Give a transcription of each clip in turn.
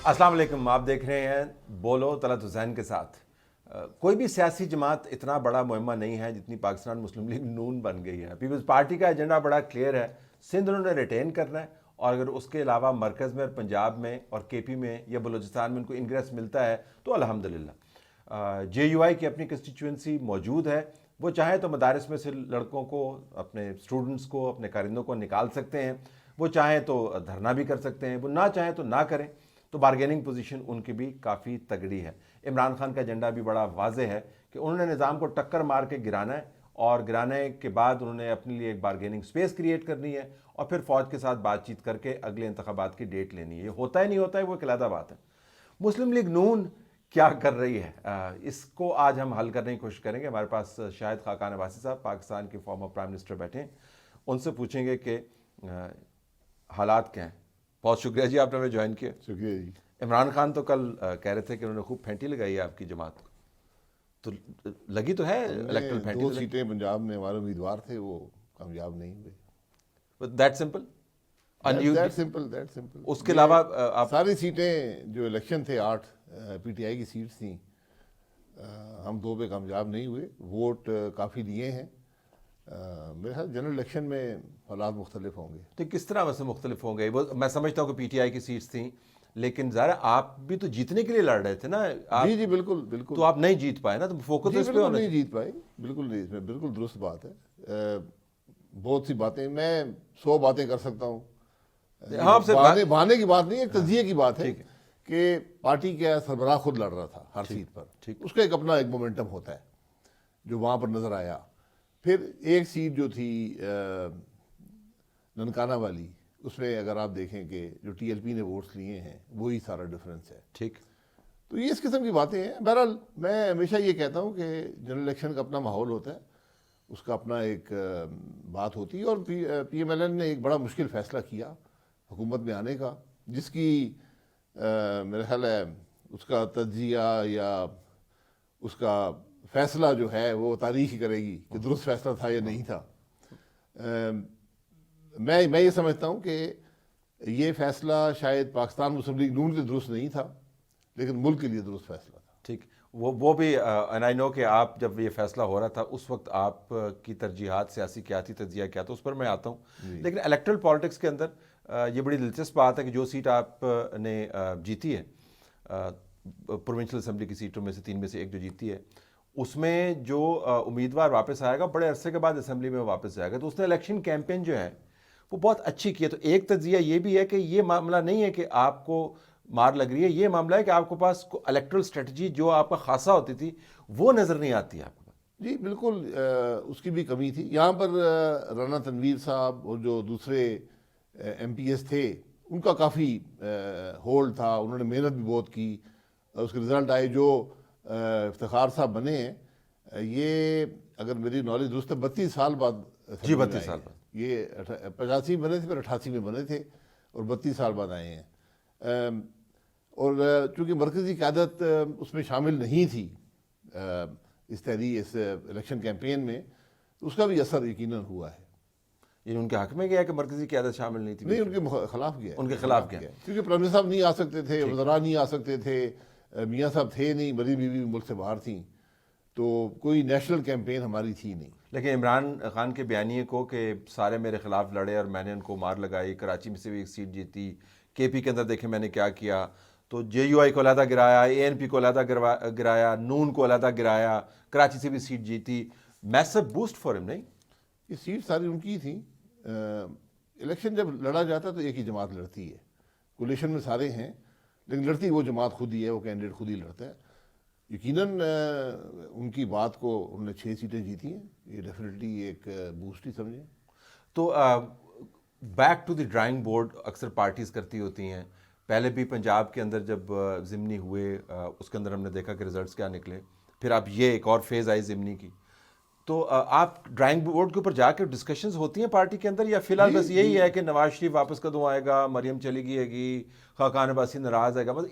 السلام علیکم، آپ دیکھ رہے ہیں بولو طلعت حسین کے ساتھ۔ کوئی بھی سیاسی جماعت اتنا بڑا مہمہ نہیں ہے جتنی پاکستان مسلم لیگ نون بن گئی ہے۔ پیپلز پارٹی کا ایجنڈا بڑا کلیئر ہے، سندھ انہوں نے ریٹین کرنا ہے، اور اگر اس کے علاوہ مرکز میں اور پنجاب میں اور کے پی میں یا بلوچستان میں ان کو انگریس ملتا ہے تو الحمدللہ۔ جے یو آئی کی اپنی کنسٹیچوئنسی موجود ہے، وہ چاہیں تو مدارس میں سے لڑکوں کو، اپنے اسٹوڈنٹس کو، اپنے کارندوں کو نکال سکتے ہیں، وہ چاہیں تو دھرنا بھی کر سکتے ہیں، وہ نہ چاہیں تو نہ کریں، تو بارگیننگ پوزیشن ان کی بھی کافی تگڑی ہے۔ عمران خان کا ایجنڈا بھی بڑا واضح ہے کہ انہوں نے نظام کو ٹکر مار کے گرانا ہے، اور گرانے کے بعد انہوں نے اپنے لیے ایک بارگیننگ سپیس کریٹ کرنی ہے، اور پھر فوج کے ساتھ بات چیت کر کے اگلے انتخابات کی ڈیٹ لینی ہے۔ یہ ہوتا ہے نہیں ہوتا ہے وہ ایک علیحدہ بات ہے۔ مسلم لیگ نون کیا کر رہی ہے، اس کو آج ہم حل کرنے کی کوشش کریں گے۔ ہمارے پاس شاہد خاقان عباسی صاحب پاکستان کے فارمر پرائم منسٹر بیٹھے ہیں، ان سے پوچھیں گے کہ حالات کیا ہیں۔ بہت شکریہ جی، آپ نے ہمیں جوائن کیا۔ شکریہ جی۔ عمران خان تو کل کہہ رہے تھے کہ انہوں نے خوب پھینٹی لگائی ہے آپ کی جماعت کو، تو لگی تو ہے الیکٹرل پھینٹی؟ 2 سیٹیں پنجاب میں ہمارے امیدوار تھے، وہ کامیاب نہیں ہوئے۔ That simple. That simple. اس کے علاوہ آپ ساری سیٹیں جو الیکشن تھے 8 پی ٹی آئی کی سیٹس تھیں، ہم 2 پہ کامیاب نہیں ہوئے۔ ووٹ کافی دیے ہیں۔ میرے خیال جنرل الیکشن میں حالات مختلف ہوں گے۔ تو کس طرح ویسے مختلف ہوں گے؟ میں سمجھتا ہوں کہ پی ٹی آئی کی سیٹس تھیں، لیکن ظاہر آپ بھی تو جیتنے کے لیے لڑ رہے تھے نا۔ جی بالکل تو آپ نہیں جیت پائے نا، تو فوکس اس پہ ہونا نہیں جیت پائے، بالکل نہیں، اس میں بالکل درست بات ہے۔ بہت سی باتیں، میں 100 باتیں کر سکتا ہوں۔ بہانے کی بات نہیں، ایک تجزیے کی بات ہے کہ پارٹی کا سربراہ خود لڑ رہا تھا ہر سیٹ پر، اس کا ایک اپنا ایک مومنٹم ہوتا ہے جو وہاں پر نظر آیا۔ پھر ایک سیٹ جو تھی ننکانہ والی، اس میں اگر آپ دیکھیں کہ جو ٹی ایل پی نے ووٹس لیے ہیں وہی سارا ڈفرینس ہے۔ ٹھیک، تو یہ اس قسم کی باتیں ہیں۔ بہرحال میں ہمیشہ یہ کہتا ہوں کہ جنرل الیکشن کا اپنا ماحول ہوتا ہے، اس کا اپنا ایک بات ہوتی ہے، اور پی ایم ایل این نے ایک بڑا مشکل فیصلہ کیا حکومت میں آنے کا، جس کی میرا خیال ہے اس کا تجزیہ یا اس کا فیصلہ جو ہے وہ تاریخ ہی کرے گی کہ درست فیصلہ تھا یا نہیں تھا۔ میں یہ سمجھتا ہوں کہ یہ فیصلہ شاید پاکستان مسلم لیگ نون کے درست نہیں تھا، لیکن ملک کے لیے درست فیصلہ تھا۔ ٹھیک، وہ بھی اینڈ آئی نو کہ آپ جب یہ فیصلہ ہو رہا تھا اس وقت آپ کی ترجیحات سیاسی کیا تھی، تجزیہ کیا تھا، اس پر میں آتا ہوں۔ لیکن الیکٹرل پالیٹکس کے اندر یہ بڑی دلچسپ بات ہے کہ جو سیٹ آپ نے جیتی ہے، پروونشل اسمبلی کی سیٹوں میں سے 3 میں سے 1 جو جیتی ہے، اس میں جو امیدوار واپس آئے گا بڑے عرصے کے بعد اسمبلی میں واپس جائے گا، تو اس نے الیکشن کیمپین جو ہے وہ بہت اچھی کی ہے۔ تو ایک تجزیہ یہ بھی ہے کہ یہ معاملہ نہیں ہے کہ آپ کو مار لگ رہی ہے، یہ معاملہ ہے کہ آپ کے پاس الیکٹرل اسٹریٹجی جو آپ کا خاصا ہوتی تھی وہ نظر نہیں آتی آپ کو۔ جی بالکل، اس کی بھی کمی تھی یہاں پر۔ رانا تنویر صاحب اور جو دوسرے ایم پی ایس تھے، ان کا کافی ہولڈ تھا، انہوں نے محنت بھی بہت کی، اس کے رزلٹ آئے۔ جو افتخار صاحب بنے ہیں، یہ اگر میری نالج درست ہے 32 سال بعد، جی 32 سال بعد، یہ 85 میں بنے تھے، پھر 88 میں بنے تھے، اور 32 سال بعد آئے ہیں۔ اور چونکہ مرکزی قیادت اس میں شامل نہیں تھی اس الیکشن کیمپین میں، تو اس کا بھی اثر یقیناً ہوا ہے۔ یہ ان کے حق میں گیا کہ مرکزی قیادت شامل نہیں تھی؟ نہیں، ان کے خلاف گیا، ان کے خلاف گیا، کیونکہ پرائم منسٹر صاحب نہیں آ سکتے تھے، وزراء نہیں آ سکتے تھے، میاں صاحب تھے نہیں، بڑی بیوی ملک سے باہر تھیں، تو کوئی نیشنل کیمپین ہماری تھی نہیں۔ لیکن عمران خان کے بیانیے کو کہ سارے میرے خلاف لڑے اور میں نے ان کو مار لگائی، کراچی میں سے بھی 1 سیٹ جیتی، کے پی کے اندر دیکھیں میں نے کیا کیا، تو جے یو آئی کو علیحدہ گرایا، اے این پی کو علیحدہ گرایا، نون کو علیحدہ گرایا، کراچی سے بھی سیٹ جیتی، میسو بوسٹ فار ہم، نہیں؟ یہ سیٹ ساری ان کی تھیں۔ الیکشن جب لڑا جاتا تو ایک ہی جماعت لڑتی ہے، کولیشن میں سارے ہیں، لیکن لڑتی وہ جماعت خود ہی ہے، وہ کینڈیڈیٹ خود ہی لڑتا ہے۔ یقیناً ان کی بات کو انہوں نے 6 سیٹیں جیتی ہیں، یہ ڈیفینیٹلی ایک بوسٹ ہی سمجھیں۔ تو back to the drawing board اکثر پارٹیز کرتی ہوتی ہیں۔ پہلے بھی پنجاب کے اندر جب ضمنی ہوئے، اس کے اندر ہم نے دیکھا کہ رزلٹس کیا نکلے، پھر اب یہ ایک اور فیز آئی ضمنی کی، تو آپ ڈرائنگ بورڈ کے اوپر جا کے ڈسکشنز ہوتی ہیں پارٹی کے اندر، یا فی الحال بس یہی ہے کہ نواز شریف واپس کدوں آئے گا، مریم چلی گئی ہے گی، خاقان عباسی ناراض آئے گا، بس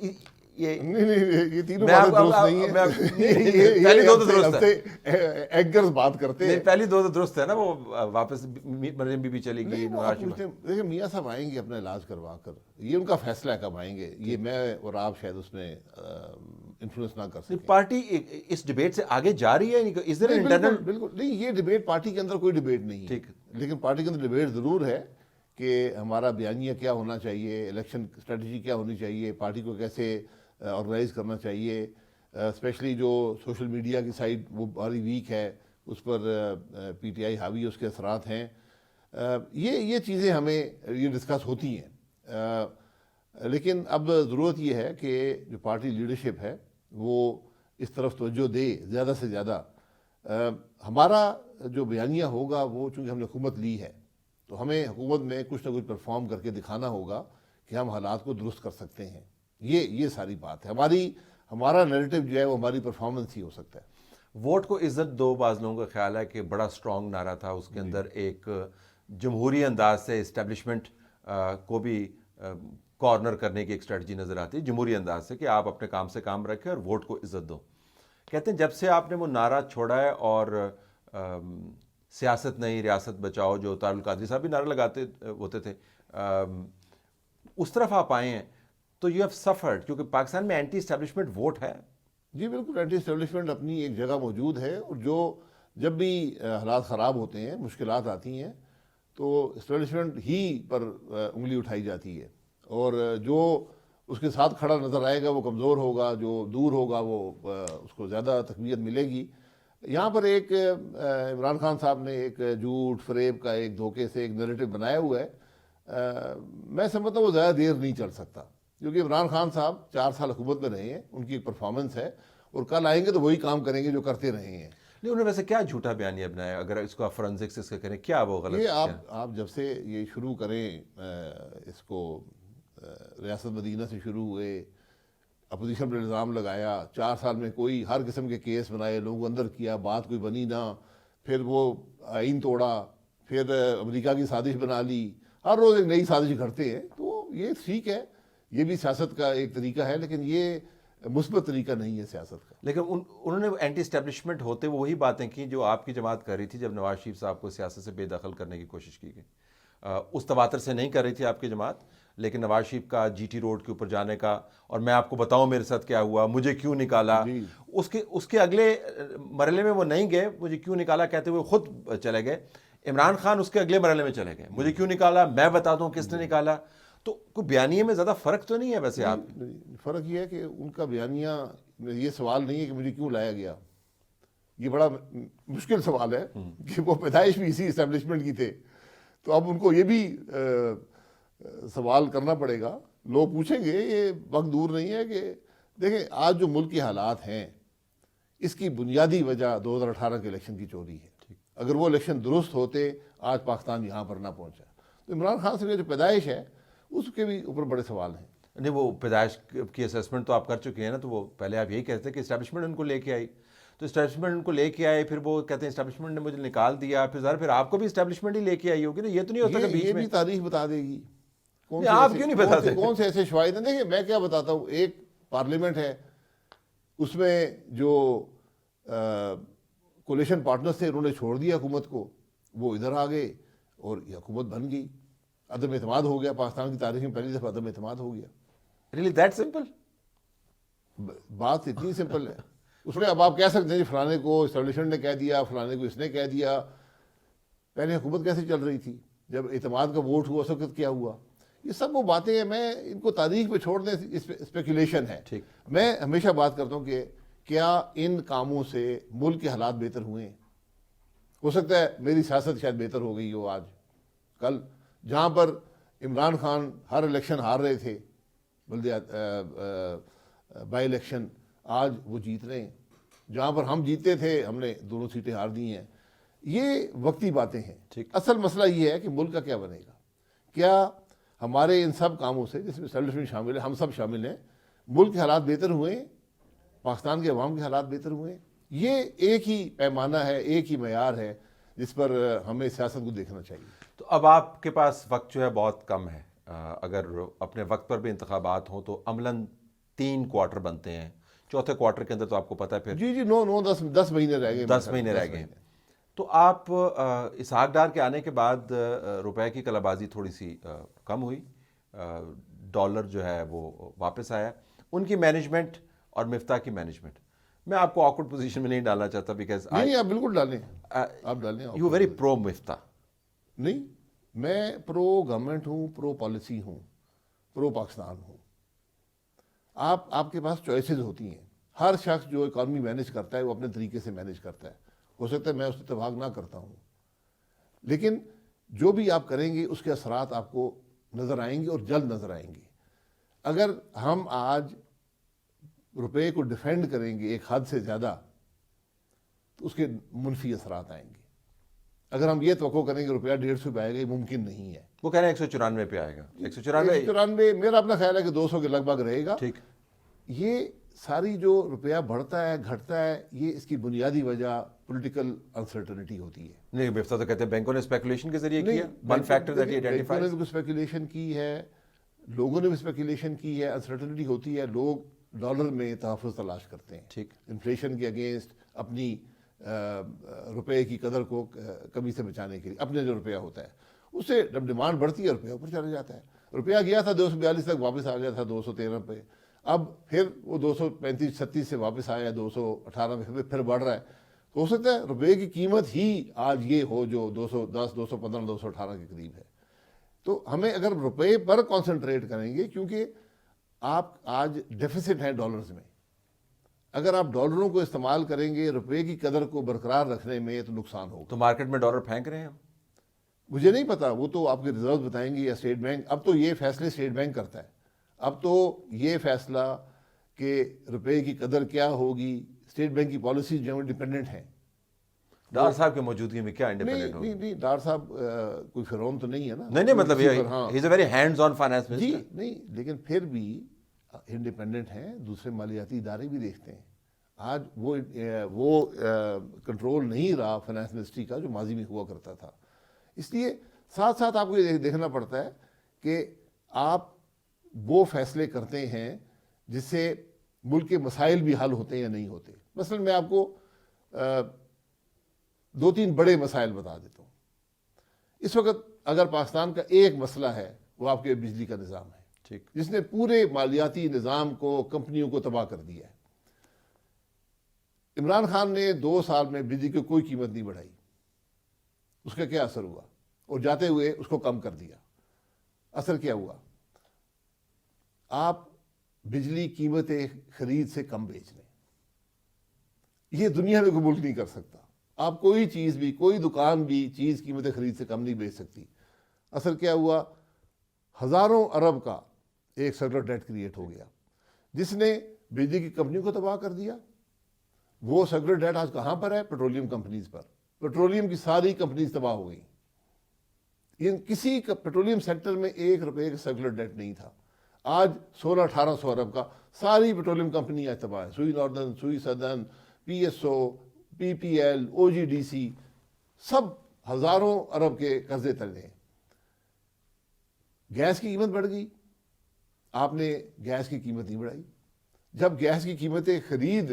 یہ نہیں یہ تینوں میں باتیں آپ- درست آپ- نہیں میں- ہیں. پہلی دو تو ہم سے- درست ہم سے اینکرز بات کرتے نہیں، ہیں. پہلی دو تو درست ہے نا، وہ واپس مریم بی بی چلی گئی، نہیں، وہ نواز آپ شریف. پوچھتے ہیں دیکھیں میاں صاحب آئیں گے اپنا علاج کروا کر، یہ ان کا فیصلہ ہے کب آئیں گے، یہ میں اور آپ شاید اس میں انفلوئنس نہ کر سکیں. پارٹی اس ڈبیٹ سے آگے جا رہی ہے؟ از دیر نہیں، انٹرنل؟ بالکل نہیں، یہ ڈبیٹ پارٹی کے اندر کوئی ڈبیٹ نہیں ہے، ٹھیک. لیکن پارٹی کے اندر ڈبیٹ ضرور ہے کہ ہمارا بیانیہ کیا ہونا چاہیے، الیکشن اسٹریٹجی کیا ہونی چاہیے، پارٹی کو کیسے آرگنائز کرنا چاہیے، اسپیشلی جو سوشل میڈیا کی سائڈ وہ بڑی ویک ہے، اس پر پی ٹی آئی حاوی اس کے اثرات ہیں. یہ چیزیں ہمیں یہ ڈسکس ہوتی ہیں، لیکن اب ضرورت یہ ہے کہ جو پارٹی لیڈرشپ ہے وہ اس طرف توجہ دے زیادہ سے زیادہ. ہمارا جو بیانیہ ہوگا وہ چونکہ ہم نے حکومت لی ہے تو ہمیں حکومت میں کچھ نہ کچھ پرفارم کر کے دکھانا ہوگا کہ ہم حالات کو درست کر سکتے ہیں. یہ ساری بات ہے. ہمارا نیریٹو جو ہے وہ ہماری پرفارمنس ہی ہو سکتا ہے. ووٹ کو عزت دو، بعض لوگوں کا خیال ہے کہ بڑا اسٹرانگ نعرہ تھا، اس کے اندر ایک جمہوری انداز سے اسٹیبلشمنٹ کو بھی کارنر کرنے کی ایک اسٹریٹجی نظر آتی ہے، جمہوری انداز سے کہ آپ اپنے کام سے کام رکھیں اور ووٹ کو عزت دو. کہتے ہیں جب سے آپ نے وہ نعرہ چھوڑا ہے اور سیاست نہیں ریاست بچاؤ، جو طارق القادری صاحب بھی نعرہ لگاتے ہوتے تھے، اس طرف آپ آئے ہیں تو یو ہیو سفرڈ، کیونکہ پاکستان میں اینٹی اسٹیبلشمنٹ ووٹ ہے. جی بالکل، اینٹی اسٹیبلشمنٹ اپنی ایک جگہ موجود ہے، اور جب بھی حالات خراب ہوتے ہیں، مشکلات آتی ہیں تو اسٹیبلشمنٹ ہی پر انگلی اٹھائی جاتی ہے، اور جو اس کے ساتھ کھڑا نظر آئے گا وہ کمزور ہوگا، جو دور ہوگا وہ اس کو زیادہ تقویت ملے گی. یہاں پر ایک عمران خان صاحب نے ایک جھوٹ فریب کا ایک دھوکے سے ایک نیریٹو بنایا ہوا ہے. میں سمجھتا ہوں وہ زیادہ دیر نہیں چل سکتا، کیونکہ عمران خان صاحب 4 سال حکومت میں رہے ہیں، ان کی ایک پرفارمنس ہے، اور کل آئیں گے تو وہی کام کریں گے جو کرتے رہے ہیں. نہیں، انہوں نے ویسے کیا جھوٹا بیانیہ بنایا؟ اگر اس کو فرنزکس اس کا کریں، کیا وہ غلط یہ کیا؟ آپ جب سے یہ شروع کریں، اس کو ریاست مدینہ سے شروع ہوئے، اپوزیشن پر الزام لگایا، 4 سال میں کوئی ہر قسم کے کیس بنائے، لوگوں اندر کیا، بات کوئی بنی نہ، پھر وہ آئین توڑا، پھر امریکہ کی سازش بنا لی، ہر روز ایک نئی سازش گھڑتے ہیں. تو یہ ٹھیک ہے، یہ بھی سیاست کا ایک طریقہ ہے، لیکن یہ مثبت طریقہ نہیں ہے سیاست کا. لیکن انہوں نے اینٹی اسٹیبلشمنٹ ہوتے وہی باتیں کی جو آپ کی جماعت کر رہی تھی جب نواز شریف صاحب کو سیاست سے بے دخل کرنے کی کوشش کی گئی. اس تواتر سے نہیں کر رہی تھی آپ کی جماعت، لیکن نواز شریف کا جی ٹی روڈ کے اوپر جانے کا، اور میں آپ کو بتاؤں میرے ساتھ کیا ہوا، مجھے کیوں نکالا، اس کے اگلے مرحلے میں وہ نہیں گئے، مجھے کیوں نکالا کہتے ہوئے خود چلے گئے. عمران خان اس کے اگلے مرحلے میں چلے گئے، مجھے کیوں نکالا، میں بتا دوں کس نے نکالا. تو کوئی بیانیے میں زیادہ فرق تو نہیں ہے ویسے آپ؟ فرق یہ ہے کہ ان کا بیانیہ، یہ سوال نہیں ہے کہ مجھے کیوں لایا گیا، یہ بڑا مشکل سوال ہے کہ وہ پیدائش بھی اسی اسٹیبلشمنٹ کی تھے، تو اب ان کو یہ بھی سوال کرنا پڑے گا. لوگ پوچھیں گے، یہ وقت دور نہیں ہے کہ دیکھیں آج جو ملک کے حالات ہیں اس کی بنیادی وجہ 2018 کے الیکشن کی چوری ہے. اگر وہ الیکشن درست ہوتے آج پاکستان یہاں پر نہ پہنچا. تو عمران خان سے جو پیدائش ہے اس کے بھی اوپر بڑے سوال ہیں. نہیں، وہ پیدائش کی اسیسمنٹ تو آپ کر چکے ہیں نا، تو وہ پہلے آپ یہی کہتے ہیں کہ اسٹیبلشمنٹ ان کو لے کے آئی، تو اسٹیبلشمنٹ ان کو لے کے آئے، پھر وہ کہتے ہیں اسٹیبلشمنٹ نے مجھے نکال دیا، پھر آپ کو بھی اسٹیبلشمنٹ ہی لے کے آئی ہوگی نا. یہ تو نہیں ہوتا کہ بیچ یہ میں بھی تاریخ بتا دے گی. آپ کیوں نہیں بتاتے؟ کون سے ایسے شواہد ہیں؟ دیکھیں میں کیا بتاتا ہوں، ایک پارلیمنٹ ہے، اس میں جو کولیشن پارٹنرز تھے انہوں نے چھوڑ دیا حکومت کو، وہ ادھر آ گئے اور یہ حکومت بن گئی. عدم اعتماد ہو گیا، پاکستان کی تاریخ میں پہلی دفعہ عدم اعتماد ہو گیا. Really that simple? بات اتنی سمپل ہے. اس میں اب آپ کہہ سکتے ہیں جی فلانے کو اسٹیبلشمنٹ نے کہہ دیا، فلانے کو اس نے کہہ دیا. پہلے حکومت کیسے چل رہی تھی؟ جب اعتماد کا ووٹ ہوا اس وقت کیا ہوا؟ یہ سب وہ باتیں ہیں، میں ان کو تاریخ پہ چھوڑ دیں، اسپیکولیشن ہے. میں ہمیشہ بات کرتا ہوں کہ کیا ان کاموں سے ملک کے حالات بہتر ہوئے ہیں؟ ہو سکتا ہے میری سیاست شاید بہتر ہو گئی ہو آج کل، جہاں پر عمران خان ہر الیکشن ہار رہے تھے، بائی الیکشن، آج وہ جیت رہے ہیں. جہاں پر ہم جیتے تھے ہم نے 2 سیٹیں ہار دی ہیں. یہ وقتی باتیں ہیں. اصل مسئلہ یہ ہے کہ ملک کا کیا بنے گا. کیا ہمارے ان سب کاموں سے، جس میں اسٹیبلشمنٹ شامل ہے، ہم سب شامل ہیں، ملک کے حالات بہتر ہوئے ہیں، پاکستان کے عوام کے حالات بہتر ہوئے ہیں؟ یہ ایک ہی پیمانہ ہے، ایک ہی معیار ہے جس پر ہمیں سیاست کو دیکھنا چاہیے. تو اب آپ کے پاس وقت جو ہے بہت کم ہے، اگر اپنے وقت پر بھی انتخابات ہوں تو عملاً 3 کوارٹر بنتے ہیں, چوتھے کوارٹر کے اندر تو آپ کو پتہ ہے پھر جی 10 مہینے رہ گئے, 10 مہینے رہ گئے. تو آپ اسحاق ڈار کے آنے کے بعد روپے کی کلابازی تھوڑی سی کم ہوئی, ڈالر جو ہے وہ واپس آیا. ان کی مینجمنٹ اور مفتاح کی مینجمنٹ, میں آپ کو آکورڈ پوزیشن میں نہیں ڈالنا چاہتا بیکاز نہیں آپ بالکل ڈالیں, آپ ڈالیں. یو ویری پرو مفتاح. نہیں, میں پرو گورنمنٹ ہوں, پرو پالیسی ہوں, پرو پاکستان ہوں. آپ کے پاس چوائسیز ہوتی ہیں. ہر شخص جو اکانومی مینیج کرتا ہے وہ اپنے طریقے سے مینیج کرتا ہے. ہو سکتا ہے میں اس اتفاق نہ کرتا ہوں, لیکن جو بھی آپ کریں گے اس کے اثرات آپ کو نظر آئیں گے اور جلد نظر آئیں گے. اگر ہم آج روپے کو ڈیفینڈ کریں گے ایک حد سے زیادہ تو اس کے منفی اثرات آئیں گے. اگر ہم یہ توقع کریں گے روپیہ 150 پہ آئے گا, یہ ممکن نہیں ہے. وہ کہہ رہے ہیں 194 پہ آئے گا. 194 میرا اپنا خیال ہے کہ 200 کے لگ بھگ رہے گا. ٹھیک. یہ ساری جو روپیہ بڑھتا ہے گھٹتا ہے, یہ اس کی بنیادی وجہ پولیٹیکل انسرٹنٹی ہوتی ہے. نہیں, مفتاح تو کہتے ہیں بینکوں نے اسپیکولیشن کے ذریعے کیا. One factor that he identifies. بینکوں نے بھی اسپیکولیشن کی ہے, لوگوں نے بھی اسپیکولیشن کی ہے. انسرٹنٹی ہوتی ہے, لوگ ڈالر میں تحفظ تلاش کرتے ہیں. ٹھیک. انفلیشن کے اگینسٹ اپنی روپے کی قدر کو کمی سے بچانے کے لیے اپنے جو روپیہ ہوتا ہے اس سے جب ڈیمانڈ بڑھتی ہے روپیہ اوپر چلا جاتا ہے. روپیہ گیا تھا 242 تک, واپس آ گیا تھا 213 پہ, اب پھر وہ 235-36 سے واپس آیا 218 پہ, پھر بڑھ رہا ہے. تو ہو سکتا ہے روپے کی قیمت ہی آج یہ ہو جو 210, 215, 218 کے قریب ہے. تو ہمیں اگر روپے پر کانسنٹریٹ کریں گے, کیونکہ آپ آج ڈیفیسٹ ہیں ڈالرز میں, اگر آپ ڈالروں کو استعمال کریں گے روپے کی قدر کو برقرار رکھنے میں تو نقصان ہوگا. تو مارکیٹ میں ڈالر پھینک رہے ہیں ہم. مجھے نہیں پتا, وہ تو آپ کے ریزرو بتائیں گے یا اسٹیٹ بینک. اب تو یہ فیصلے اسٹیٹ بینک کرتا ہے. اب تو یہ فیصلہ کہ روپے کی قدر کیا ہوگی, اسٹیٹ بینک کی پالیسی جو ڈیپینڈنٹ ہیں. ڈار صاحب کی موجودگی میں کیا انڈیپینڈنٹ ہوگی؟ نہیں, ڈار صاحب کوئی فرعون تو نہیں ہے نا. نہیں, مطلب یہ he is a very hands on finance جی منسٹر. نہیں, لیکن پھر بھی انڈیپینڈنٹ ہیں, دوسرے مالیاتی ادارے بھی دیکھتے ہیں. آج وہ کنٹرول نہیں رہا فائنانس منسٹری کا جو ماضی میں ہوا کرتا تھا. اس لیے ساتھ ساتھ آپ کو یہ دیکھنا پڑتا ہے کہ آپ وہ فیصلے کرتے ہیں جس سے ملک کے مسائل بھی حل ہوتے ہیں یا نہیں ہوتے. مثلا میں آپ کو 2-3 بڑے مسائل بتا دیتا ہوں. اس وقت اگر پاکستان کا ایک مسئلہ ہے وہ آپ کے بجلی کا نظام ہے. ٹھیک. جس نے پورے مالیاتی نظام کو, کمپنیوں کو تباہ کر دیا ہے. عمران خان نے 2 سال میں بجلی کی کوئی قیمت نہیں بڑھائی. اس کا کیا اثر ہوا؟ اور جاتے ہوئے اس کو کم کر دیا. اثر کیا ہوا؟ آپ بجلی قیمت خرید سے کم بیچ لیں. یہ دنیا میں کوئی ملک نہیں کر سکتا. آپ کوئی چیز بھی, کوئی دکان بھی چیز قیمت خرید سے کم نہیں بیچ سکتی. اثر کیا ہوا؟ ہزاروں ارب کا ایک سرکولر ڈیٹ کریٹ ہو گیا جس نے بجلی کی کمپنیوں کو تباہ کر دیا. وہ سرکولر ڈیٹ آج کہاں پر ہے؟ پیٹرولیم کمپنیز پر. پیٹرولیم کی ساری کمپنیز تباہ ہو گئی. کسی کا پیٹرولیم سیکٹر میں 1 روپے کا سرکولر ڈیٹ نہیں تھا. آج 1600-1800 ارب کا ساری پیٹرولیم کمپنی آج تباہ ہے. سوئی ناردرن, سوئی سدرن, پی ایس او, پی پی ایل, او جی ڈی سی, سب ہزاروں ارب کے قرضے تلے ہیں. گیس کی قیمت بڑھ گئی, آپ نے گیس کی قیمت نہیں بڑھائی. جب گیس کی قیمتیں خرید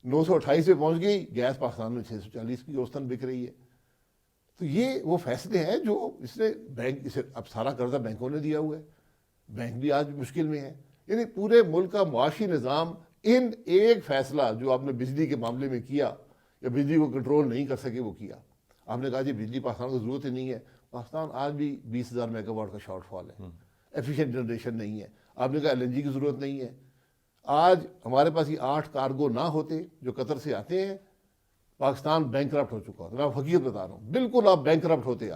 928 پہ پہنچ گئی, گیس پاکستان میں 640 کی اوسطاً بک رہی ہے. تو یہ وہ فیصلے ہیں جو اس نے بینک, اسے اب سارا قرضہ بینکوں نے دیا ہوا ہے. بینک بھی آج مشکل میں ہے. یعنی پورے ملک کا معاشی نظام ان ایک فیصلہ جو آپ نے بجلی کے معاملے میں کیا یا بجلی کو کنٹرول نہیں کر سکے وہ کیا. آپ نے کہا جی بجلی پاکستان کو ضرورت ہی نہیں ہے. پاکستان آج بھی 20,000 میگا واٹ کا شارٹ فال ہے. ایفیشینٹ جنریشن نہیں ہے. آپ نے کہا ایل این جی کی ضرورت نہیں ہے. آج ہمارے پاس یہ 8 کارگو نہ ہوتے جو قطر سے آتے ہیں, پاکستان بینک کرپٹ ہو چکا ہوتا. میں آپ حقیقت بتا رہا ہوں, بالکل آپ بینک کرپٹ ہوتے.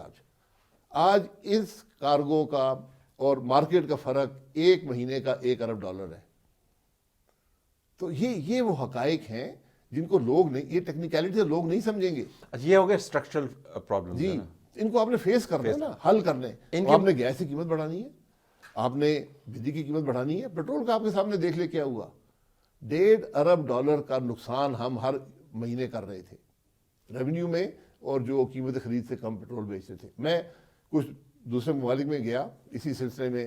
آج اس کارگو کا اور مارکیٹ کا فرق 1 مہینے کا $1 ارب ہے. تو یہ وہ حقائق ہیں جن کو لوگ نہیں, یہ ٹیکنیکلٹی لوگ نہیں سمجھیں گے. یہ ہو گیا اسٹرکچرل پرابلم. جی, ان کو آپ نے فیس کرنا ہے نا, حل کرنے. آپ نے گیس کی قیمت بڑھانی ہے, آپ نے بجلی کی قیمت بڑھانی ہے. پیٹرول کا آپ کے سامنے دیکھ لے کیا ہوا. $1.5 ارب کا نقصان ہم ہر مہینے کر رہے تھے ریونیو میں, اور جو قیمت خرید سے کم پیٹرول بیچتے تھے. میں کچھ دوسرے ممالک میں گیا اسی سلسلے میں.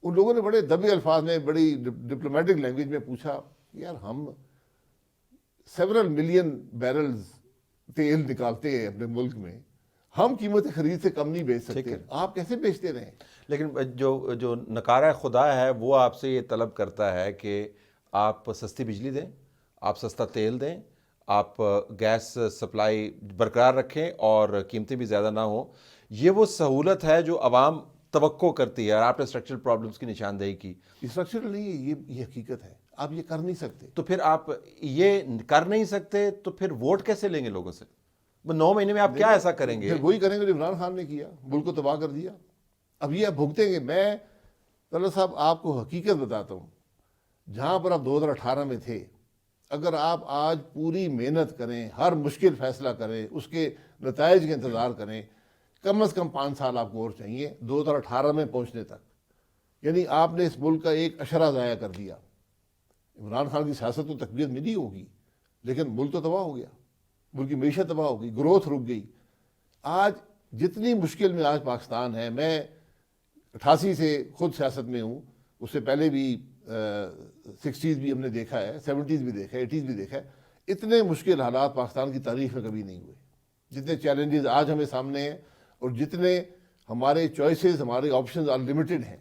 ان لوگوں نے بڑے دبے الفاظ میں بڑی ڈپلومیٹک لینگویج میں پوچھا یار ہم سیورل ملین بیرلز تیل نکالتے ہیں اپنے ملک میں, ہم قیمت خرید سے کم نہیں بیچ سکتے, آپ کیسے بیچتے رہیں؟ لیکن جو نکارہ خدا ہے وہ آپ سے یہ طلب کرتا ہے کہ آپ سستی بجلی دیں, آپ سستا تیل دیں, آپ گیس سپلائی برقرار رکھیں اور قیمتیں بھی زیادہ نہ ہوں. یہ وہ سہولت ہے جو عوام توقع کرتی ہے. اور آپ نے اسٹرکچرل پرابلمس کی نشاندہی کی. اسٹرکچرل نہیں ہے, یہ حقیقت ہے, آپ یہ کر نہیں سکتے. تو پھر آپ یہ کر نہیں سکتے تو پھر ووٹ کیسے لیں گے لوگوں سے؟ 9 مہینے میں آپ کیا ایسا کریں گے؟ پھر وہی کریں گے جو عمران خان نے کیا, ملک کو تباہ کر دیا. اب یہ آپ بھگتیں گے. میں طلعت صاحب آپ کو حقیقت بتاتا ہوں, جہاں پر آپ 2018 میں تھے, اگر آپ آج پوری محنت کریں, ہر مشکل فیصلہ کریں, اس کے نتائج کا انتظار کریں, کم از کم 5 سال آپ کو اور چاہیے 2018 میں پہنچنے تک. یعنی آپ نے اس ملک کا ایک اشرہ ضائع کر دیا. عمران خان کی سیاست تو تقویت ملی ہوگی, لیکن ملک تو تباہ ہو گیا, ملک کی معیشت تباہ ہو گئی, گروتھ رک گئی. آج جتنی مشکل میں آج پاکستان ہے, میں 88 سے خود سیاست میں ہوں, اس سے پہلے بھی 60s بھی ہم نے دیکھا ہے, 70s بھی دیکھا ہے, 80s بھی دیکھا ہے. اتنے مشکل حالات پاکستان کی تاریخ میں کبھی نہیں ہوئے جتنے چیلنجز آج ہمیں سامنے ہیں, اور جتنے ہمارے چوائسیز, ہمارے آپشنز ان لمیٹڈ ہیں.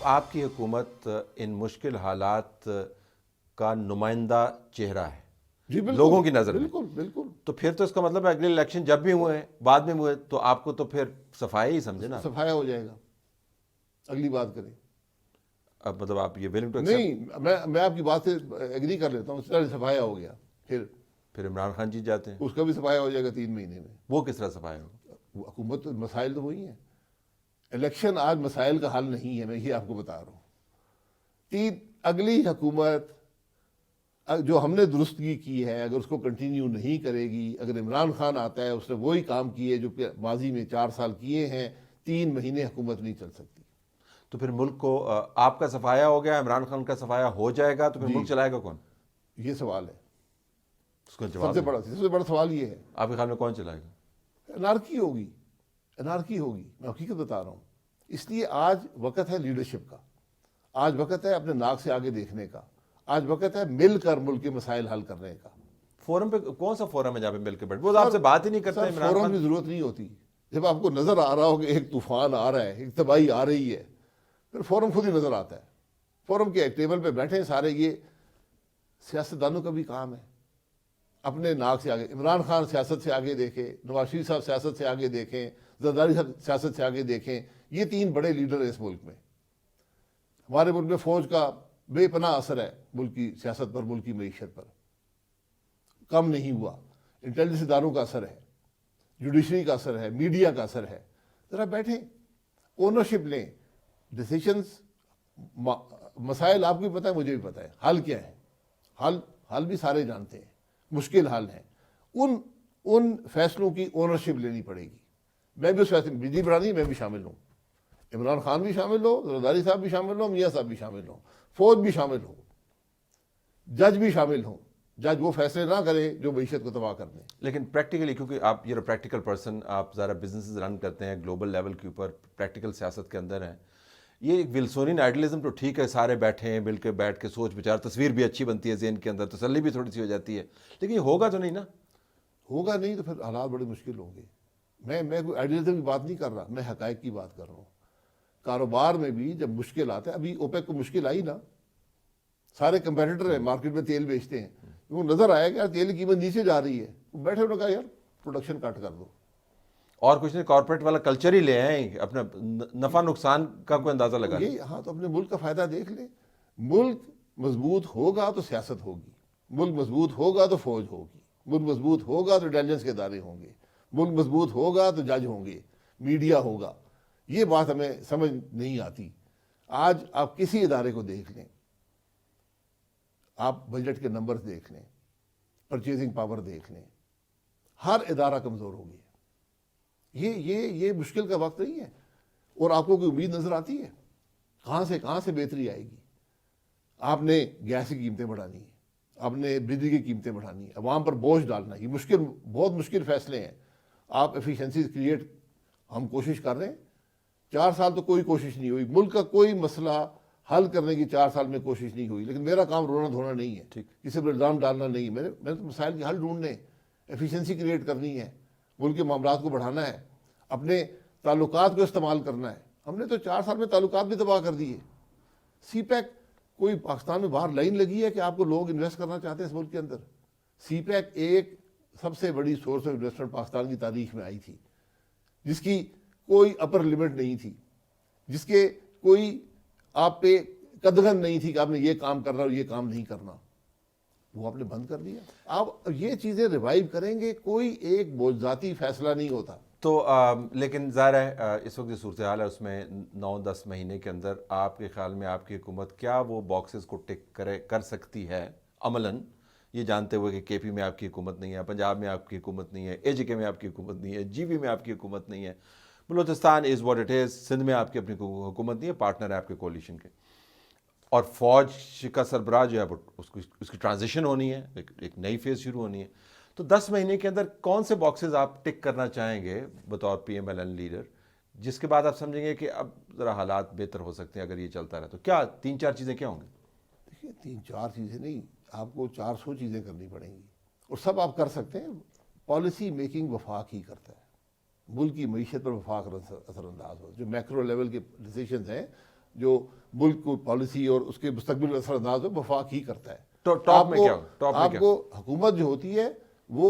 آپ کی حکومت ان مشکل حالات کا نمائندہ چہرہ ہے جی بالکل, لوگوں کی نظر میں. بالکل بالکل. تو پھر تو اس کا مطلب ہے اگلے الیکشن جب بھی ہوئے, بعد میں ہوئے, تو آپ کو تو پھر صفائی ہی سمجھے نا. صفایا ہو جائے گا, اگلی بات کریں. اب مطلب آپ یہ willing to accept؟ نہیں, میں آپ کی بات سے ایگری کر لیتا ہوں. اس طرح صفایا ہو گیا, پھر عمران خان جیت جاتے ہیں, اس کا بھی صفایا ہو جائے گا 3 مہینے میں. وہ کس طرح صفایا ہو؟ حکومت مسائل تو وہی ہیں. الیکشن آج مسائل کا حل نہیں ہے, میں یہ آپ کو بتا رہا ہوں. اگلی حکومت جو ہم نے درستگی کی ہے, اگر اس کو کنٹینیو نہیں کرے گی, اگر عمران خان آتا ہے, اس نے وہی کام کیے جو ماضی میں 4 سال کیے ہیں, 3 مہینے حکومت نہیں چل سکتی. تو پھر ملک کو آپ کا صفایا ہو گیا, عمران خان کا صفایا ہو جائے گا, تو پھر ملک چلائے گا کون؟ یہ سوال ہے. اس کا سب جواب سے بڑا سوال یہ ہے. آپ کے خیال میں کون چلائے گا؟ انارکی ہوگی, انارکی ہوگی. میں حقیقت بتا رہا ہوں. اس لیے آج وقت ہے لیڈرشپ کا, آج وقت ہے اپنے ناک سے آگے دیکھنے کا, آج وقت ہے مل کر ملک کے مسائل حل کرنے کا. فورم پہ کون سا فورم ہے جہاں پہ مل کے بیٹھ؟ وہ آپ سے بات ہی نہیں کرتے. فورم کی ضرورت نہیں ہوتی. جب آپ کو نظر آ رہا ہو کہ ایک طوفان آ رہا ہے, ایک تباہی آ رہی ہے, پھر فورم خود ہی نظر آتا ہے. فورم کے ٹیبل پہ بیٹھے سارے, یہ سیاستدانوں کا بھی کام ہے اپنے ناک سے آگے. عمران خان سیاست سے آگے دیکھیں, نواز شریف صاحب سیاست سے آگے دیکھیں, زرداری صاحب سیاست سے آگے دیکھیں. یہ 3 بڑے لیڈر ہیں اس ملک میں. ہمارے ملک میں فوج کا بے پناہ اثر ہے ملک کی سیاست پر, ملک کی معیشت پر, کم نہیں ہوا. انٹیلیجنس اداروں کا اثر ہے, جوڈیشری کا اثر ہے, میڈیا کا اثر ہے. ذرا بیٹھیں, اونرشپ لیں, ڈیسیشنز, مسائل آپ کو بھی پتہ ہے, مجھے بھی پتہ ہے, حل کیا ہے. حل بھی سارے جانتے ہیں, مشکل حل ہیں. ان فیصلوں کی اونرشپ لینی پڑے گی. میں بھی اس فیصلے میں بجلی بڑھانی, میں بھی شامل ہوں, عمران خان بھی شامل ہو, زرداری صاحب بھی شامل ہو, میاں صاحب بھی شامل ہوں, فوج بھی شامل ہو, جج بھی شامل ہوں. جج وہ فیصلے نہ کرے جو معیشت کو تباہ کر دیں. لیکن پریکٹیکلی, کیونکہ آپ یہ پریکٹیکل پرسن, آپ ذرا بزنسز رن کرتے ہیں گلوبل لیول کے اوپر, پریکٹیکل سیاست کے اندر ہیں. یہ ایک ولسونین آئیڈیلزم تو ٹھیک ہے, سارے بیٹھے ہیں, مل کے بیٹھ کے سوچ بچار, تصویر بھی اچھی بنتی ہے ذہن کے اندر, تسلی بھی تھوڑی سی ہو جاتی ہے, لیکن یہ ہوگا تو نہیں نا. ہوگا نہیں تو پھر حالات بڑے مشکل ہوں گے. میں کوئی آئیڈیلزم کی بات نہیں کر رہا, میں حقائق کی بات کر رہا ہوں. کاروبار میں بھی جب مشکل آتا ہے, ابھی اوپیک کو مشکل آئی نا, سارے کمپیٹیٹر ہیں مارکیٹ میں تیل بیچتے ہیں, وہ نظر آیا کہ یار تیل کی قیمت نیچے جا رہی ہے, بیٹھے انہوں نے کہا یار پروڈکشن کٹ کر دو. اور کچھ نہیں, کارپوریٹ والا کلچر ہی لے آئیں, اپنا نفع نقصان کا کوئی اندازہ لگا لیں. ہاں, تو اپنے ملک کا فائدہ دیکھ لیں. ملک مضبوط ہوگا تو سیاست ہوگی, ملک مضبوط ہوگا تو فوج ہوگی, ملک مضبوط ہوگا تو انٹیلیجنس کے ادارے ہوں گے, ملک مضبوط ہوگا تو جج ہوں گے, میڈیا ہوگا. یہ بات ہمیں سمجھ نہیں آتی. آج آپ کسی ادارے کو دیکھ لیں, آپ بجٹ کے نمبر دیکھ لیں, پرچیزنگ پاور دیکھ لیں, ہر ادارہ کمزور ہو گیا. یہ مشکل کا وقت نہیں ہے. اور آپ کو کوئی امید نظر آتی ہے کہاں سے بہتری آئے گی؟ آپ نے گیس کی قیمتیں بڑھانی ہیں, آپ نے بجلی کی قیمتیں بڑھانی ہیں, عوام پر بوجھ ڈالنا, یہ بہت مشکل فیصلے ہیں. آپ ایفیشنسیز کریٹ ہم کوشش کر رہے ہیں. 4 سال تو کوئی کوشش نہیں ہوئی, ملک کا کوئی مسئلہ حل کرنے کی 4 سال میں کوشش نہیں ہوئی. لیکن میرا کام رونا دھونا نہیں ہے, کسی پر الزام ڈالنا نہیں. میں نے تو مسائل کے حل ڈھونڈنے, ایفیشنسی کریٹ کرنی ہے, ملک کے معاملات کو بڑھانا ہے, اپنے تعلقات کو استعمال کرنا ہے. ہم نے تو 4 سال میں تعلقات بھی تباہ کر دیے. سی پیک کوئی پاکستان میں باہر لائن لگی ہے کہ آپ کو لوگ انویسٹ کرنا چاہتے ہیں اس ملک کے اندر. سی پیک ایک سب سے بڑی سورس آف انویسٹمنٹ پاکستان کی تاریخ میں آئی تھی, جس کی کوئی اپر لمٹ نہیں تھی, جس کے کوئی آپ پہ قدغن نہیں تھی کہ آپ نے یہ کام کرنا اور یہ کام نہیں کرنا. وہ آپ نے بند کر دیا. آپ یہ چیزیں ریوائیو کریں گے, کوئی ایک ذاتی فیصلہ نہیں ہوتا. تو لیکن ظاہر ہے اس وقت جو صورتحال ہے اس میں 9-10 مہینے کے اندر آپ کے خیال میں آپ کی حکومت کیا وہ باکسز کو ٹک کر سکتی ہے عملاً, یہ جانتے ہوئے کہ کے پی میں آپ کی حکومت نہیں ہے, پنجاب میں آپ کی حکومت نہیں ہے, AJK میں آپ کی حکومت نہیں ہے, GB میں آپ کی حکومت نہیں ہے, Balochistan is what it is, Sindh میں آپ کی اپنی حکومت نہیں ہے, پارٹنر ہے آپ کے کولیشن کے, اور فوج کا سربراہ جو ہے اس کی ٹرانزیشن ہونی ہے, ایک نئی فیز شروع ہونی ہے. تو 10 مہینے کے اندر کون سے باکسز آپ ٹک کرنا چاہیں گے بطور PMLN لیڈر, جس کے بعد آپ سمجھیں گے کہ اب ذرا حالات بہتر ہو سکتے ہیں اگر یہ چلتا رہے؟ تو کیا 3-4 چیزیں کیا ہوں گی؟ دیکھیے 3-4 چیزیں نہیں, آپ کو 400 چیزیں کرنی پڑیں گی, اور سب آپ کر سکتے ہیں. پالیسی میکنگ وفاق ہی کرتا ہے, ملک کی معیشت پر وفاق اثر انداز ہو. جو میکرو لیول کے ڈیسیشنز ہیں, جو ملک کو پالیسی اور اس کے مستقبل پر اثر انداز ہو, وفاق ہی کرتا ہے. ٹاپ میں کیا آپ کو حکومت جو ہوتی ہے وہ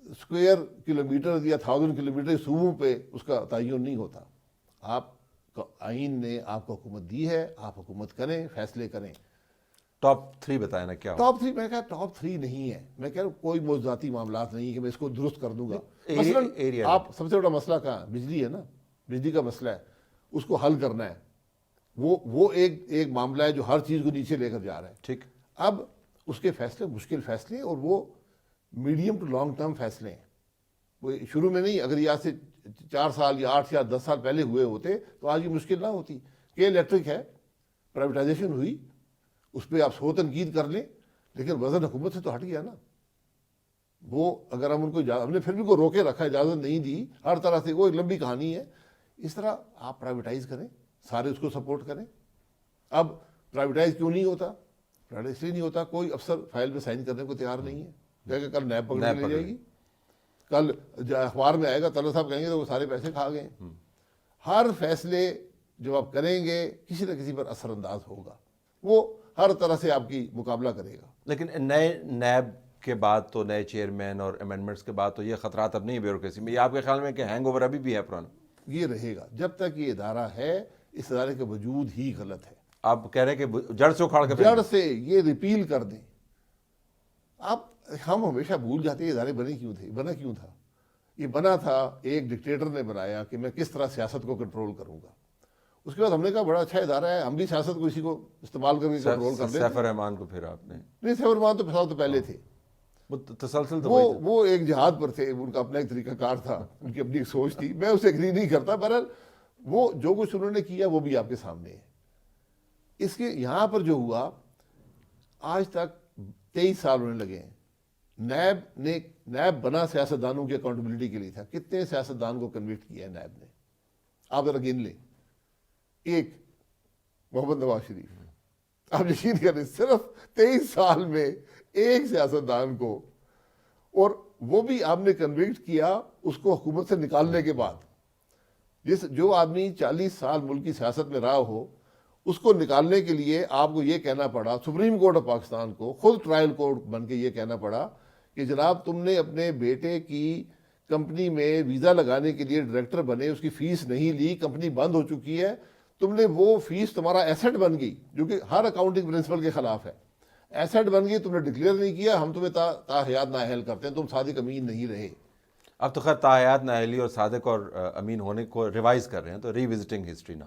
اسکوائر کلومیٹر یا 1000 کلومیٹر صوبوں پہ اس کا تعین نہیں ہوتا. آپ کا آئین نے آپ کو حکومت دی ہے, آپ حکومت کریں, فیصلے کریں. ٹاپ 3 بتائیں نا کیا؟ ٹاپ 3 میں کہا ٹاپ 3 نہیں ہے. میں کہہ رہا ہوں کوئی موضوعاتی معاملات نہیں کہ میں اس کو درست کر دوں گا. مثلا آپ سب سے بڑا مسئلہ کہاں, بجلی ہے نا, بجلی کا مسئلہ ہے, اس کو حل کرنا ہے. وہ ایک معاملہ ہے جو ہر چیز کو نیچے لے کر جا رہا ہے. ٹھیک, اب اس کے فیصلے مشکل فیصلے, اور وہ میڈیم ٹو لانگ ٹرم فیصلے ہیں. وہ شروع میں نہیں, اگر یہ آج سے 4 سال یا 8 یا 10 سال پہلے ہوئے ہوتے تو آج یہ مشکل نہ ہوتی. کہ الیکٹرک ہے, پرائیویٹائزیشن ہوئی, اس پہ آپ سو تنقید کر لیں, لیکن وزن حکومت سے تو ہٹ گیا نا. وہ اگر ہم ان کو ہم نے پھر بھی کو روکے رکھا, اجازت نہیں دی ہر طرح سے, وہ ایک لمبی کہانی ہے. اس طرح آپ پرائیویٹائز کریں, سارے اس کو سپورٹ کریں. اب پرائیویٹائز کیوں نہیں ہوتا؟ پرائیویٹائز اس لیے نہیں ہوتا, کوئی افسر فائل پہ سائن کرنے کو تیار نہیں ہے. کہ کل نیب پکڑ لے جائے گی, کل اخبار میں آئے گا, طلعت صاحب کہیں گے تو وہ سارے پیسے کھا گئے. ہر فیصلے جو آپ کریں گے کسی نہ کسی پر اثر انداز ہوگا, وہ ہر طرح سے آپ کی مقابلہ کرے گا. لیکن نئے نیب کے بعد تو نئے چیئرمین اور امینڈمنٹس کے بعد تو یہ خطرات اب نہیں بیوروکریسی میں, یہ آپ کے خیال میں کہ ہینگ اوور ابھی بھی ہے پرانا؟ یہ رہے گا جب تک یہ ادارہ ہے. اس ادارے کا وجود ہی غلط ہے. آپ کہہ رہے ہیں کہ جڑ سے اکھاڑ کر جڑ سے یہ ریپیل کر دیں. ہم ہمیشہ بھول جاتے ہیں ادارے بنے کیوں تھے, بنا کیوں تھا. یہ بنا تھا ایک ڈکٹیٹر نے بنایا کہ میں کس طرح سیاست کو کنٹرول کروں گا. اس کے بعد ہم نے کہا بڑا اچھا ادارہ ہے, ہم بھی سیاست کو اسی کو استعمال کر کے کنٹرول کر لیں. سیف الرحمان کو پھر آپ نے نہیں, سیف الرحمان تو فساد تو پہلے تھے, وہ تسلسل تو وہ ایک جہاد پر تھے, ان کا اپنا ایک طریقہ کار تھا, ان کی اپنی ایک سوچ تھی. میں اسے ایگری نہیں کرتا. بہرحال وہ جو کچھ انہوں نے کیا وہ بھی آپ کے سامنے ہے. اس کے یہاں پر جو ہوا, آج تک 23 سال ہونے لگے ہیں. نیب بنا سیاستدانوں کی اکاؤنٹیبلٹی کے لیے تھا. کتنے سیاستدان کو کنوکٹ کیا ہے نیب نے, آپ ذرا گن لیں. ایک محمد نواز شریف, آپ یقین کریں صرف 23 سال میں ایک سیاستدان کو, اور وہ بھی آپ نے کنوکٹ کیا اس کو حکومت سے نکالنے کے بعد. جو آدمی 40 سال ملک کی سیاست میں رہا ہو, اس کو نکالنے کے لیے آپ کو یہ کہنا پڑا, سپریم کورٹ آف پاکستان کو خود ٹرائل کورٹ بن کے یہ کہنا پڑا کہ جناب تم نے اپنے بیٹے کی کمپنی میں ویزا لگانے کے لیے ڈائریکٹر بنے, اس کی فیس نہیں لی, کمپنی بند ہو چکی ہے, تم نے وہ فیس تمہارا ایسٹ بن گئی, جو کہ ہر اکاؤنٹنگ پرنسپل کے خلاف ہے. ایسٹ بن گئی, تم نے ڈکلیئر نہیں کیا, ہم تمہیں تاحیات نااہل کرتے ہیں, تم صادق امین نہیں رہے. اب تو خیر تاحیات نااہلی اور صادق اور امین ہونے کو ریوائز کر رہے ہیں, تو ری وزٹنگ ہسٹری نا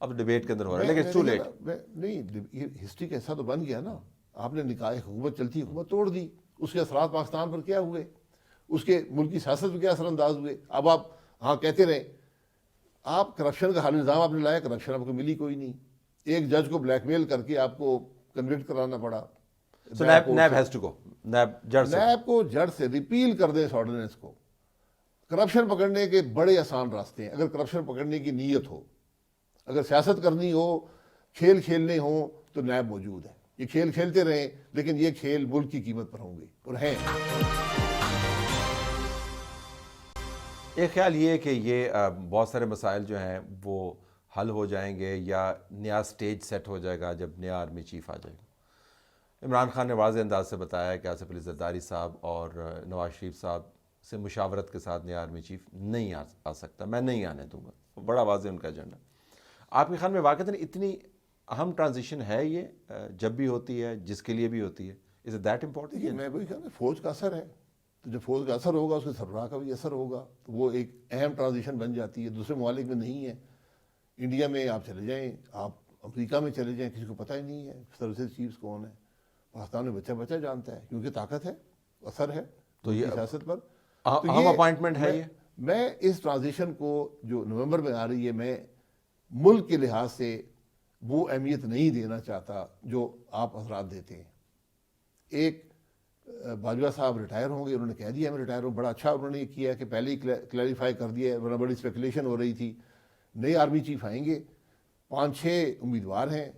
اب ڈیبیٹ کے اندر ہو رہا ہے, لیکن ٹو لیٹ. نہیں, یہ ہسٹری کا حصہ تو بن گیا نا. آپ نے نکاح حکومت چلتی حکومت توڑ دی, اس کے اثرات پاکستان پر کیا ہوئے, اس کے ملکی سیاست پر کیا اثر انداز ہوئے. اب آپ ہاں کہتے رہے, آپ کرپشن کا حال الزام آپ نے لایا, کرپشن آپ کو ملی کوئی نہیں. ایک جج کو بلیک میل کر کے آپ کو کنوکٹ کرانا پڑا. NAB has to go, NAB کو جڑ سے ریپیل کر دیں اس آرڈیننس کو. کرپشن پکڑنے کے بڑے آسان راستے ہیں، اگر کرپشن پکڑنے کی نیت ہو، اگر سیاست کرنی ہو، کھیل کھیلنے ہوں تو نیب موجود ہے، یہ کھیل کھیلتے رہیں، لیکن یہ کھیل ملک کی قیمت پر ہوں گے اور ہیں۔ ایک خیال یہ ہے کہ یہ بہت سارے مسائل جو ہیں وہ حل ہو جائیں گے یا نیا سٹیج سیٹ ہو جائے گا جب نیا آرمی چیف آ جائے گا۔ عمران خان نے واضح انداز سے بتایا کہ آصف علی زرداری صاحب اور نواز شریف صاحب سے مشاورت کے ساتھ نیا آرمی چیف نہیں آ سکتا، میں نہیں آنے دوں گا، بڑا واضح ان کا ایجنڈا۔ آپ کے خیال میں واقعتاً اتنی اہم ٹرانزیشن ہے یہ جب بھی ہوتی ہے، جس کے لیے بھی ہوتی ہے؟ Is it that important? دیکھیے میں وہی کہا نا، فوج کا اثر ہے، تو جب فوج کا اثر ہوگا اس کے سربراہ کا بھی اثر ہوگا، تو وہ ایک اہم ٹرانزیشن بن جاتی ہے۔ دوسرے ممالک میں نہیں ہے، انڈیا میں آپ چلے جائیں، آپ امریکہ میں چلے جائیں، کسی کو پتہ ہی نہیں ہے سروسز چیفز کون ہے۔ پاکستان میں بچہ بچہ جانتا ہے، کیونکہ طاقت ہے، اثر ہے تو یہ سیاست پر۔ اہم اپوائنٹمنٹ ہے یہ۔ میں اس ٹرانزیشن کو جو نومبر میں آ رہی ہے، میں ملک کے لحاظ سے وہ اہمیت نہیں دینا چاہتا جو آپ حضرات دیتے ہیں۔ ایک باجوہ صاحب ریٹائر ہوں گے، انہوں نے کہہ دیا میں ریٹائر ہوں، بڑا اچھا انہوں نے یہ کیا کہ پہلے ہی کلیریفائی کر دیا ہے، ورنہ بڑی اسپیکولیشن ہو رہی تھی۔ نئے آرمی چیف آئیں گے، 5-6 امیدوار ہیں،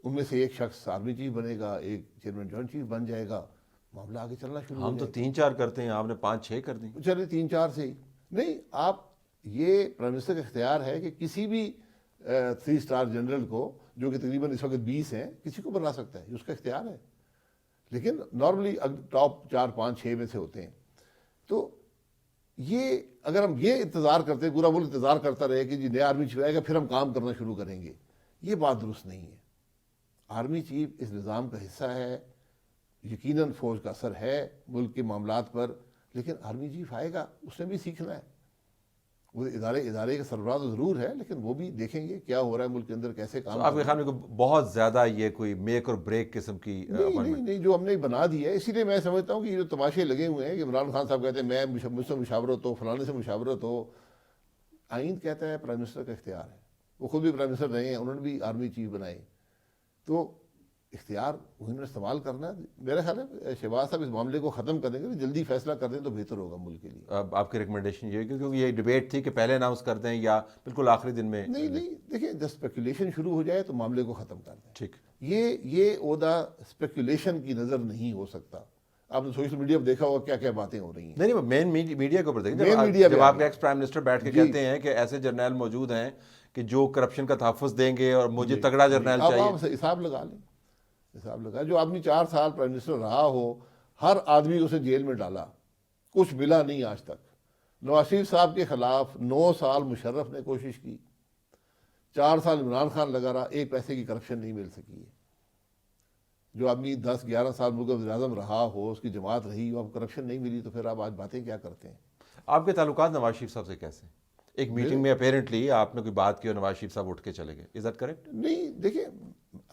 ان میں سے ایک شخص آرمی چیف بنے گا، ایک چیئرمین جوائنٹ چیف بن جائے گا، معاملہ آگے چلنا شروع ہو ہم تو جائے 3-4 کرتے ہیں، آپ نے 5-6 کر دیں۔ چلے 3-4 سے ہی نہیں۔ آپ یہ پرائم منسٹر کا اختیار ہے کہ کسی بھی 3 اسٹار جنرل کو، جو کہ تقریباً اس وقت 20 ہیں، کسی کو بنا سکتا ہے، اس کا اختیار ہے، لیکن نارملی ٹاپ 4-5-6 میں سے ہوتے ہیں۔ تو یہ اگر ہم یہ انتظار کرتے، پورا ملک انتظار کرتا رہے کہ جی نیا آرمی چیف آئے گا پھر ہم کام کرنا شروع کریں گے، یہ بات درست نہیں ہے۔ آرمی چیف اس نظام کا حصہ ہے، یقیناً فوج کا اثر ہے ملک کے معاملات پر، لیکن آرمی چیف آئے گا، اس نے بھی سیکھنا ہے۔ وہ ادارے کا سربراہ تو ضرور ہے، لیکن وہ بھی دیکھیں گے کیا ہو رہا ہے ملک کے اندر، کیسے کام آپ کے خیال میں بہت زیادہ یہ کوئی میک اور بریک قسم کی نہیں، جو ہم نے بنا دی ہے، اسی لیے میں سمجھتا ہوں کہ یہ جو تماشے لگے ہوئے ہیں کہ عمران خان صاحب کہتے ہیں میں مجھ سے مشاورت ہو، فلانے سے مشاورت ہو۔ آئین کہتا ہے پرائم منسٹر کا اختیار ہے، وہ خود بھی پرائم منسٹر رہے ہیں، انہوں نے بھی آرمی چیف بنائے، تو اختیار انہوں نے استعمال کرنا ہے۔ میرا خیال ہے شہباز صاحب اس معاملے کو ختم کر دیں گے، جلدی فیصلہ کر دیں تو بہتر ہوگا ملک کے لیے۔ آپ کی ریکمنڈیشن یہ ہے کیونکہ یہ ڈیبیٹ تھی کہ پہلے اناؤنس کر دیں یا بالکل آخری دن میں؟ نہیں، دیکھیں جب اسپیکولیشن شروع ہو جائے تو معاملے کو ختم کر دیں۔ ٹھیک، یہ عہدہ اسپیکولیشن کی نظر نہیں ہو سکتا۔ آپ نے سوشل میڈیا پہ دیکھا ہوگا کیا کیا باتیں ہو رہی ہیں۔ نہیں، مین میڈیا کے اوپر مین دیکھیں، میڈیا پہ جب آپ کے ایکس پرائم منسٹر بیٹھ کے جی۔ کہتے ہیں کہ ایسے جرنیل موجود ہیں کہ جو کرپشن کا تحفظ دیں گے اور مجھے تگڑا جرنیل اب چاہیے۔ آپ حساب لگا لیں، حساب لگا، جو آدمی 4 سال پرائم منسٹر رہا ہو، ہر آدمی اسے جیل میں ڈالا، کچھ ملا نہیں آج تک۔ نواز شریف صاحب کے خلاف 9 سال مشرف نے کوشش کی، 4 سال عمران خان لگا رہا، ایک پیسے کی کرپشن نہیں مل سکی ہے۔ جو آدمی 10-11 سال ملک کا وزیر اعظم رہا ہو، اس کی جماعت رہی ہو، اب کرپشن نہیں ملی، تو پھر آپ آج باتیں کیا کرتے ہیں؟ آپ کے تعلقات نواز شریف صاحب سے کیسے؟ ایک میٹنگ میں اپیرنٹلی آپ نے کوئی بات کی اور نواز شریف صاحب اٹھ کے چلے گئے، از دیٹ کریکٹ؟ نہیں، دیکھیں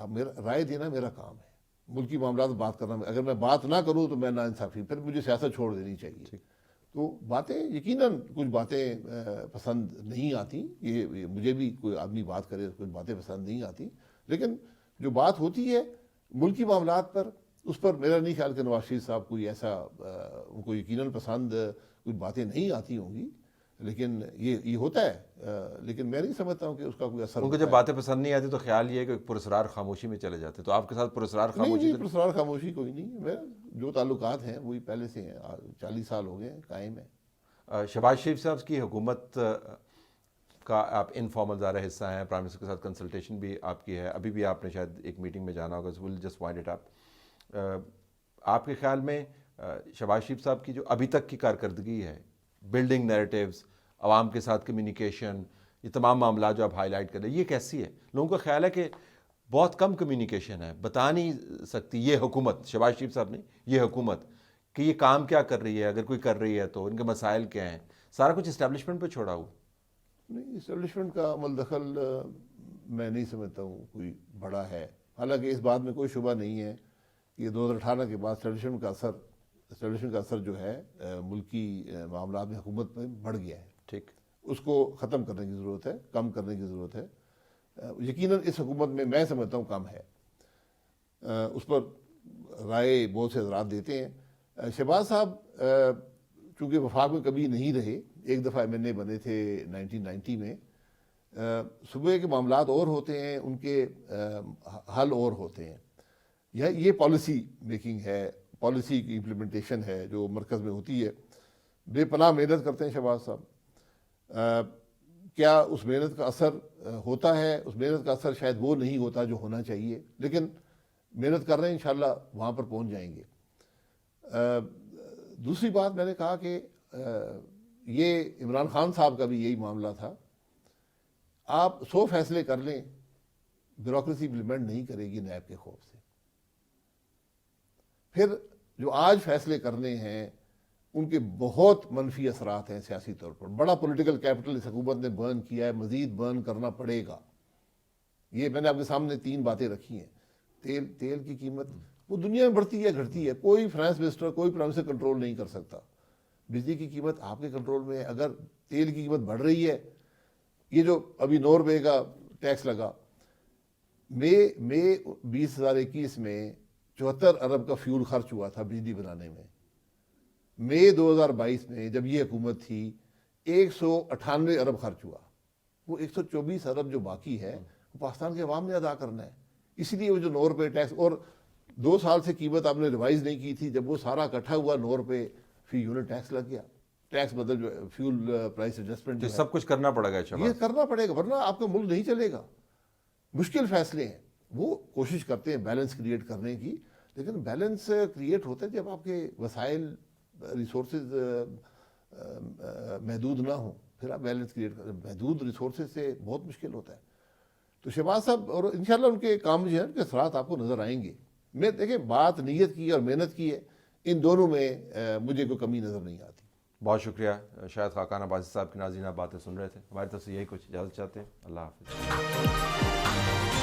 میرا رائے دینا میرا کام ہے، ملکی معاملات بات کرنا، اگر میں بات نہ کروں تو میں نا انصافی، پھر مجھے سیاست چھوڑ دینی چاہیے۔ تو باتیں یقیناً کچھ باتیں پسند نہیں آتی، یہ مجھے بھی کوئی آدمی بات کرے کچھ باتیں پسند نہیں آتی، لیکن جو بات ہوتی ہے ملکی معاملات پر، اس پر میرا نہیں خیال کہ نواز شریف صاحب کوئی ایسا ان کو یقیناً پسند کچھ باتیں نہیں آتی ہوں گی، لیکن یہ ہوتا ہے، لیکن میں نہیں سمجھتا ہوں کہ اس کا کوئی اثر ان کو جب باتیں پسند نہیں آتی تو خیال یہ ہے کہ پراسرار خاموشی میں چلے جاتے، تو آپ کے ساتھ پراسرار خاموشی؟ نہیں، پرسرار خاموشی کوئی نہیں ہے، میرا جو تعلقات ہیں وہی پہلے سے ہیں، 40 سال ہو گئے ہیں قائم ہیں۔ شہباز شریف صاحب کی حکومت کا آپ انفارمل ظاہر حصہ ہیں، پرائم منسٹر کے ساتھ کنسلٹیشن بھی آپ کی ہے، ابھی بھی آپ نے شاید ایک میٹنگ میں جانا ہوگا، ول جسٹ وائنڈ اٹ اپ۔ آپ کے خیال میں شہباز شریف صاحب کی جو ابھی تک کی کارکردگی ہے، بلڈنگ نیریٹیوز، عوام کے ساتھ کمیونیکیشن، یہ تمام معاملات جو آپ ہائی لائٹ کر رہے ہیں، یہ کیسی ہے؟ لوگوں کا خیال ہے کہ بہت کم کمیونیکیشن ہے، بتا نہیں سکتی یہ حکومت، شہباز شریف صاحب نے یہ حکومت، کہ یہ کام کیا کر رہی ہے، اگر کوئی کر رہی ہے تو ان کے مسائل کیا ہیں، سارا کچھ اسٹیبلشمنٹ پہ چھوڑا ہوا۔ نہیں، اسٹیبلشمنٹ کا عمل دخل میں نہیں سمجھتا ہوں کوئی بڑا ہے، حالانکہ اس بات میں کوئی شبہ نہیں ہے کہ 2018 کے بعد اسٹیبلشمنٹ کا اثر جو ہے ملکی معاملات میں حکومت میں بڑھ گیا ہے۔ ٹھیک، اس کو ختم کرنے کی ضرورت ہے، کم کرنے کی ضرورت ہے۔ یقیناً اس حکومت میں سمجھتا ہوں کم ہے، اس پر رائے بہت سے حضرات دیتے ہیں۔ شہباز صاحب چونکہ وفاق میں کبھی نہیں رہے، ایک دفعہ ایم این اے بنے تھے 1990 میں. صوبے کے معاملات اور ہوتے ہیں, ان کے حل اور ہوتے ہیں. یہ پالیسی میکنگ ہے, پالیسی کی امپلیمنٹیشن ہے جو مرکز میں ہوتی ہے. بے پناہ محنت کرتے ہیں شہباز صاحب. کیا اس محنت کا اثر ہوتا ہے؟ اس محنت کا اثر شاید وہ نہیں ہوتا جو ہونا چاہیے, لیکن محنت کر رہے ہیں, انشاءاللہ وہاں پر پہنچ جائیں گے. دوسری بات میں نے کہا کہ یہ عمران خان صاحب کا بھی یہی معاملہ تھا. آپ 100 فیصلے کر لیں, بیوروکریسی امپلیمنٹ نہیں کرے گی نیب کے خوف سے. پھر جو آج فیصلے کرنے ہیں ان کے بہت منفی اثرات ہیں سیاسی طور پر. بڑا پولیٹیکل کیپٹل اس حکومت نے برن کیا ہے, مزید برن کرنا پڑے گا. یہ میں نے آپ کے سامنے 3 باتیں رکھی ہیں. تیل کی قیمت وہ دنیا میں بڑھتی ہے گھٹتی ہے, کوئی فائنانس منسٹر کوئی پرائم منسٹر کنٹرول نہیں کر سکتا. بجلی کی قیمت آپ کے کنٹرول میں ہے. اگر تیل کی قیمت بڑھ رہی ہے, یہ جو ابھی 9 روپے کا ٹیکس لگا, مئی 2021 میں 74 ارب کا فیول خرچ ہوا تھا بجلی بنانے میں. مئی 2022 میں جب یہ حکومت تھی 198 ارب خرچ ہوا. وہ 124 ارب جو باقی ہے وہ پاکستان کے عوام نے ادا کرنا ہے. اس لیے وہ جو 9 روپے ٹیکس, اور 2 سال سے قیمت آپ نے ریوائز نہیں کی تھی, جب وہ سارا اکٹھا ہوا 9 روپے فی یونٹ ٹیکس لگ گیا. ٹیکس بدل جو فیول پرائس ایڈجسٹمنٹ, سب کچھ کرنا پڑے گا. یہ کرنا پڑے گا ورنہ آپ کا ملک نہیں چلے گا. مشکل فیصلے ہیں, وہ کوشش کرتے ہیں بیلنس کریٹ کرنے کی, لیکن بیلنس کریٹ ہوتا ہے جب آپ کے وسائل ریسورسز محدود نہ ہوں. پھر آپ بیلنس کریٹ کریں, محدود ریسورسز سے بہت مشکل ہوتا ہے. تو شہباز صاحب اور انشاءاللہ ان کے کام جو ہے ان کے اثرات آپ کو نظر آئیں گے. میں دیکھیں بات نیت کی اور محنت کی ہے, ان دونوں میں مجھے کوئی کمی نظر نہیں آتی. بہت شکریہ. شاید خاقان عباسی صاحب کی ناظرین آپ باتیں سن رہے تھے. ہماری طرف سے یہی کچھ اجازت چاہتے ہیں. اللہ حافظ.